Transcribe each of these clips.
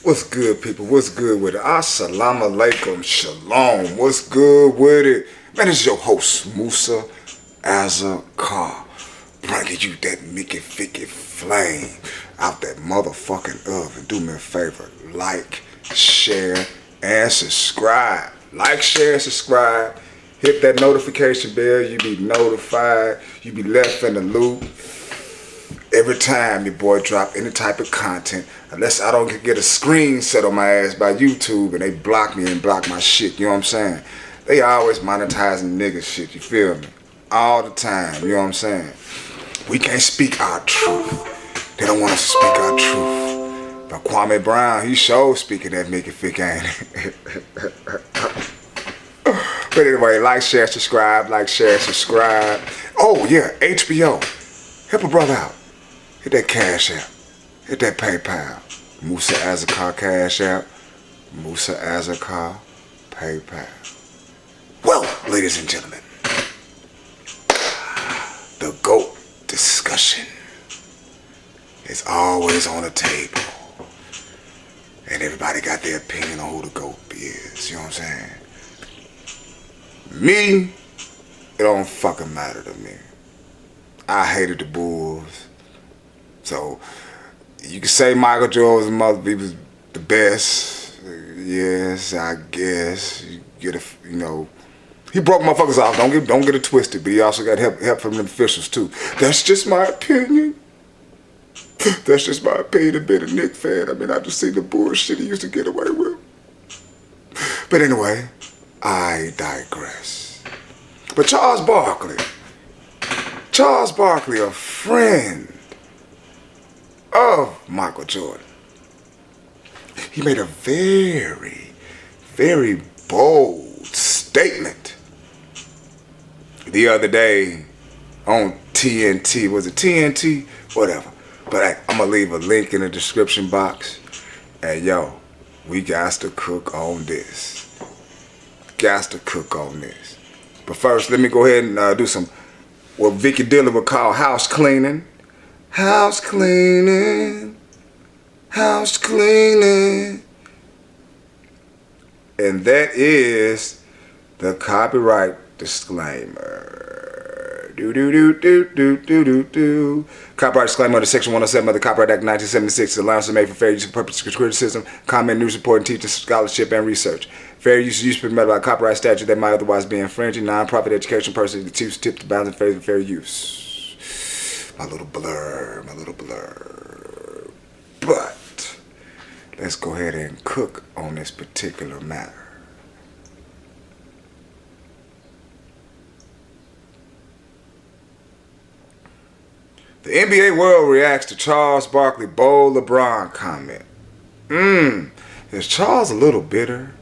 What's good, people? What's good with it? Assalamu alaikum, shalom. What's good with it? Man, it's your host, Musa Azakar, bringing you that Mickey Ficky flame out that motherfucking oven. Do me a favor, like, share, and subscribe. Like, share, and subscribe. Hit that notification bell. You be notified. You be left in the loop every time your boy drop any type of content, unless I don't get a screen set on my ass by YouTube and they block me and block my shit, you know what I'm saying? They always monetizing nigga shit, you feel me? All the time, you know what I'm saying? We can't speak our truth. They don't want us to speak our truth. But Kwame Brown, he sure speaking that Mickey Fick, ain't it? But anyway, like, share, subscribe, like, share, subscribe. Oh yeah, HBO. Help a brother out. Hit that Cash App. Hit that PayPal. Musa Azakar Cash App. Musa Azakar PayPal. Well, ladies and gentlemen, the GOAT discussion is always on the table. And everybody got their opinion on who the GOAT is. You know what I'm saying? Me, it don't fucking matter to me. I hated the Bulls. So, you can say Michael Jordan's mother, he was the best. Yes, I guess. You get you know, he broke motherfuckers off. Don't get it twisted. But he also got help from the officials too. That's just my opinion. That's just my opinion. Being a Knicks fan, I mean, I just see the bullshit he used to get away with. But anyway, I digress. But Charles Barkley, a friend of Michael Jordan, he made a very, very bold statement the other day on TNT. Was it TNT? Whatever. But hey, I'm going to leave a link in the description box. And yo, we got to cook on this. But first, let me go ahead and do some, what Vicky Dillon would call house cleaning. House cleaning. And that is the copyright disclaimer. Copyright disclaimer under Section 107 of the Copyright Act 1976. Allowance is made for fair use of purpose of criticism, comment, news report, and teaching, scholarship, and research. Fair use is permitted by copyright statute that might otherwise be infringing. Non-profit education person teaches tip the bounds in favor of fair use. My little blur. But let's go ahead and cook on this particular matter. The NBA world reacts to Charles Barkley bold LeBron comment. Is Charles a little bitter?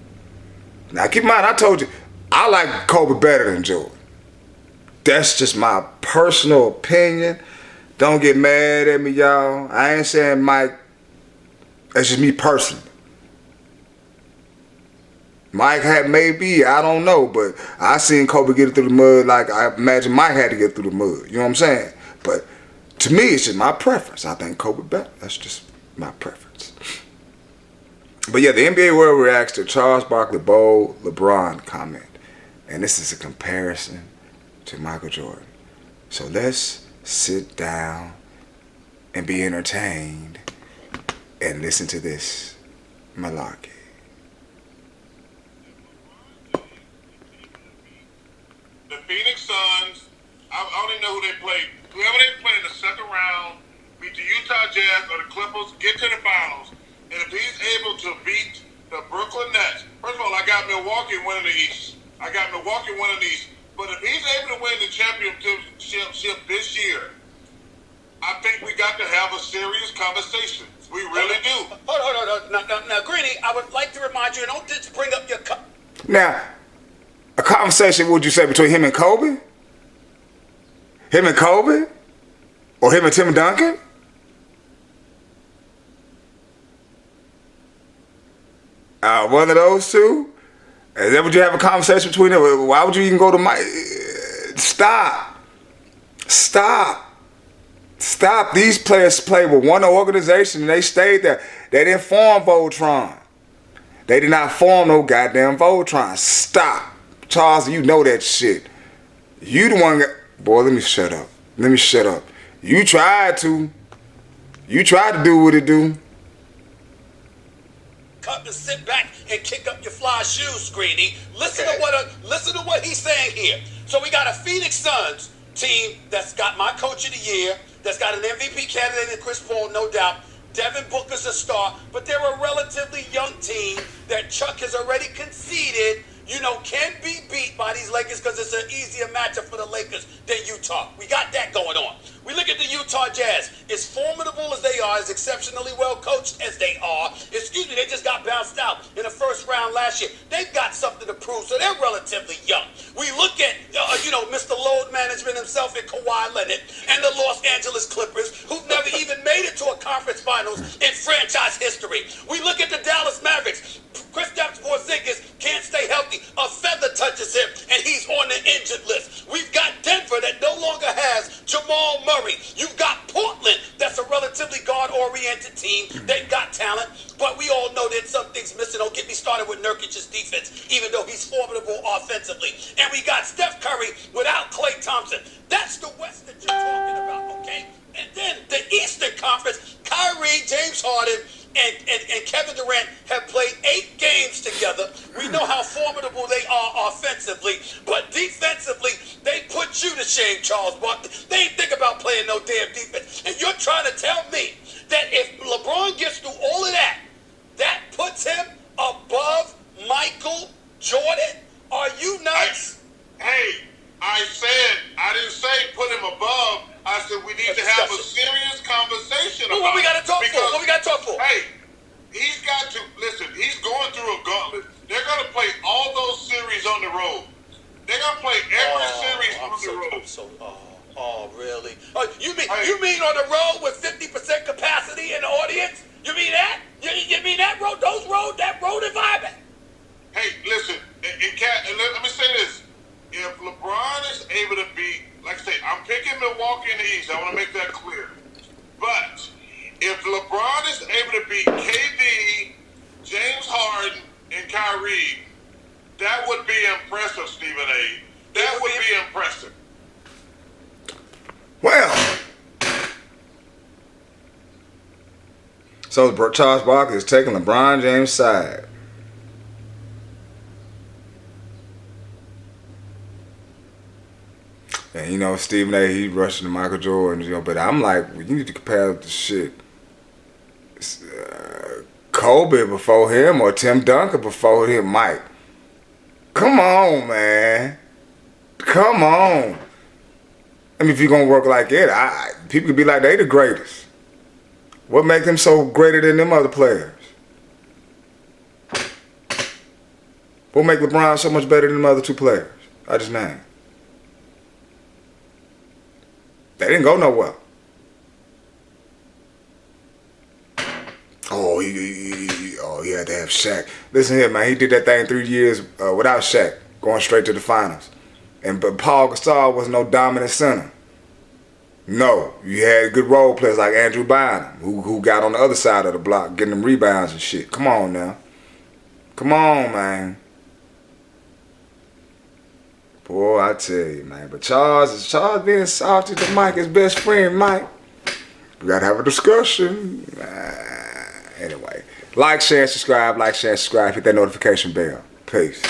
Now keep in mind, I told you, I like Kobe better than Jordan. That's just my personal opinion. Don't get mad at me, y'all. I ain't saying Mike. That's just me personally. Mike had maybe, I don't know, but I seen Kobe get it through the mud like I imagine Mike had to get through the mud. You know what I'm saying? But to me, it's just my preference. I think Kobe better. That's just my preference. But yeah, the NBA world reacts to Charles Barkley bold LeBron comment. And this is a comparison to Michael Jordan. So let's sit down and be entertained and listen to this malarkey. The Phoenix Suns, I don't even know who they played. Whoever they played in the second round, beat the Utah Jazz or the Clippers, get to the finals. And if he's able to beat the Brooklyn Nets, first of all, I got Milwaukee winning the East. But if he's able to win the championship this year, I think we got to have a serious conversation. We really do. Hold on. Now, Greeny, I would like to remind you, don't just bring up your... Now, a conversation, what would you say, between him and Kobe? Him and Kobe? Or him and Tim Duncan? One of those two? Is that what you have a conversation between them? Why would you even go to Mike? Stop. Stop. These players play with one organization and they stayed there. They didn't form Voltron. They did not form no goddamn Voltron. Stop. Charles, you know that shit. You the one boy, let me shut up. Let me shut up. You tried to. You tried to do what it do. Come and sit back and kick up your fly shoes, Greeny. Listen to what he's saying here. So we got a Phoenix Suns team that's got my coach of the year, that's got an MVP candidate in Chris Paul, no doubt. Devin Booker's a star, but they're a relatively young team that Chuck has already conceded, can be beat by these Lakers because it's an easier matchup for the Lakers than Utah. We got that going on. We look at the Utah Jazz. As formidable as they are, as exceptionally well coached as they are, they just got bounced out in the first round last year. They've got something to prove, so they're relatively young. We look at, Mr. Load Management himself and Kawhi Leonard and the Los Angeles Clippers, who've never even made it to a conference finals in franchise history. We look at the Dallas Mavericks. Kristaps Porzingis can't stay healthy. A feather touches him, and he's on the injured list. We've got Denver that no longer has Jamal Murray. You've got Portland that's a relatively guard-oriented team. They've got talent, but we all know that some things missing. Don't get me started with Nurkic's defense, even though he's formidable offensively. And we got Steph Curry without Klay Thompson. That's the West that you're talking about, okay? And then the Eastern Conference, Kyrie, James Harden, and Kevin Durant have played 8 games together. We know how formidable they are offensively, but defensively, they put you to shame, Charles Barkley. They ain't think about playing no damn defense. And you're trying to tell me that if LeBron gets through all of that, that puts him above Michael Jordan? Are you nuts? I didn't say put him above. I said we need to have a serious conversation about what we got to talk for? What we got to talk for? Hey, he's got to, listen, he's going through a gauntlet. They're going to play all those series on the road. They're going to play every series on the road. Really? You mean on the road with 50% capacity in the audience? You mean that? You mean that road environment? Hey, listen, and let me say this. If LeBron is able to beat, like I say, I'm picking Milwaukee in the East. I want to make that clear. But if LeBron is able to beat KD, James Harden, and Kyrie, that would be impressive, Stephen A. That would be impressive. Well, so Charles Barkley is taking LeBron James' side. And Stephen A, he rushing to Michael Jordan, but I'm like, you need to compare the shit. Kobe before him or Tim Duncan before him, Mike. Come on, man. Come on. I mean, if you're going to work like that, people could be like, they the greatest. What makes them so greater than them other players? What make LeBron so much better than them other 2 players I just named? They didn't go nowhere. He had to have Shaq. Listen here, man. He did that thing 3 years without Shaq, going straight to the finals. But Paul Gasol was no dominant center. No, you had good role players like Andrew Bynum, who got on the other side of the block, getting them rebounds and shit. Come on now. Come on, man. Boy, I tell you, man. But Charles being salty to Mike, his best friend, Mike. We gotta have a discussion. Anyway, like, share, subscribe. Hit that notification bell. Peace.